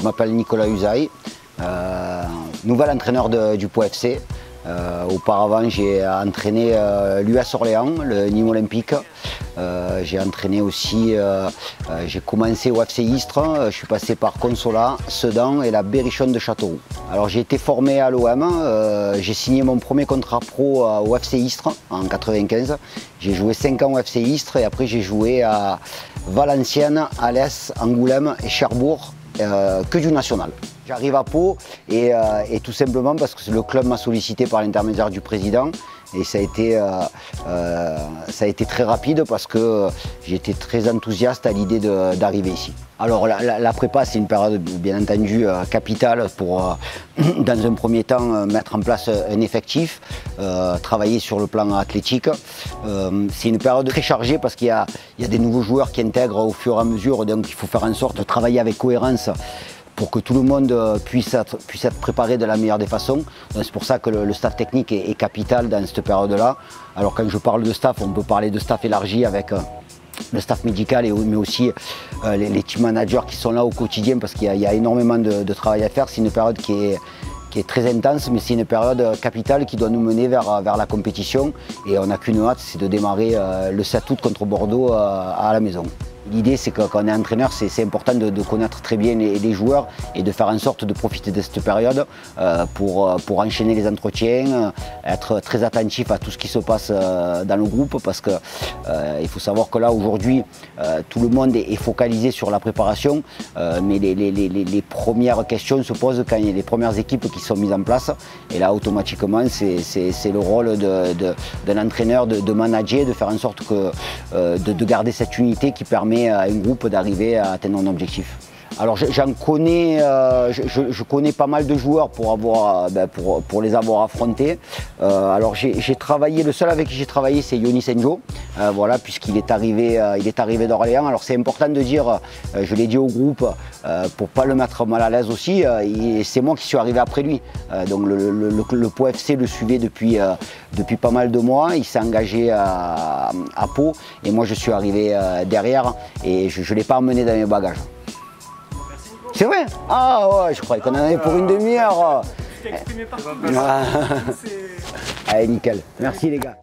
Je m'appelle Nicolas Usaï, nouvel entraîneur du Pau FC. Auparavant, j'ai entraîné l'US Orléans, le Nîmes Olympique. J'ai entraîné aussi, j'ai commencé au FC Istres, je suis passé par Consolat, Sedan et la Berrichonne de Châteauroux. Alors j'ai été formé à l'OM, j'ai signé mon premier contrat pro au FC Istres en 95. J'ai joué 5 ans au FC Istres et après j'ai joué à Valenciennes, Alès, Angoulême et Cherbourg, que du national. J'arrive à Pau et tout simplement parce que le club m'a sollicité par l'intermédiaire du président et ça a été très rapide parce que j'étais très enthousiaste à l'idée d'arriver ici. Alors la prépa, c'est une période bien entendu capitale pour dans un premier temps mettre en place un effectif, travailler sur le plan athlétique. C'est une période très chargée parce qu'il y a des nouveaux joueurs qui intègrent au fur et à mesure, donc il faut faire en sorte de travailler avec cohérence pour que tout le monde puisse être préparé de la meilleure des façons. C'est pour ça que le staff technique est capital dans cette période-là. Alors quand je parle de staff, on peut parler de staff élargi avec le staff médical, mais aussi les team managers qui sont là au quotidien parce qu'il y a énormément de travail à faire. C'est une période qui est très intense, mais c'est une période capitale qui doit nous mener vers la compétition. Et on n'a qu'une hâte, c'est de démarrer le 7 août contre Bordeaux à la maison. L'idée, c'est que quand on est entraîneur, c'est important de connaître très bien les joueurs et de faire en sorte de profiter de cette période pour enchaîner les entretiens, être très attentif à tout ce qui se passe dans le groupe parce que il faut savoir que là, aujourd'hui, tout le monde est focalisé sur la préparation, mais les premières questions se posent quand il y a les premières équipes qui sont mises en place. Et là, automatiquement, c'est le rôle d'un entraîneur de manager, de faire en sorte de garder cette unité qui permet à un groupe d'arriver à atteindre un objectif. Alors j'en connais, je connais pas mal de joueurs pour les avoir affrontés. Alors j'ai travaillé, le seul avec qui j'ai travaillé c'est Yoni Senjo, voilà, puisqu'il est arrivé d'Orléans. Alors c'est important de dire, je l'ai dit au groupe, pour pas le mettre mal à l'aise aussi, c'est moi qui suis arrivé après lui. Donc le Pau FC le suivait depuis pas mal de mois, il s'est engagé à Pau et moi je suis arrivé derrière et je ne l'ai pas emmené dans mes bagages. C'est vrai? Ah ouais, je croyais qu'on en avait pour une demi-heure. Tu t'es exprimé partout. Allez, nickel. Merci les gars.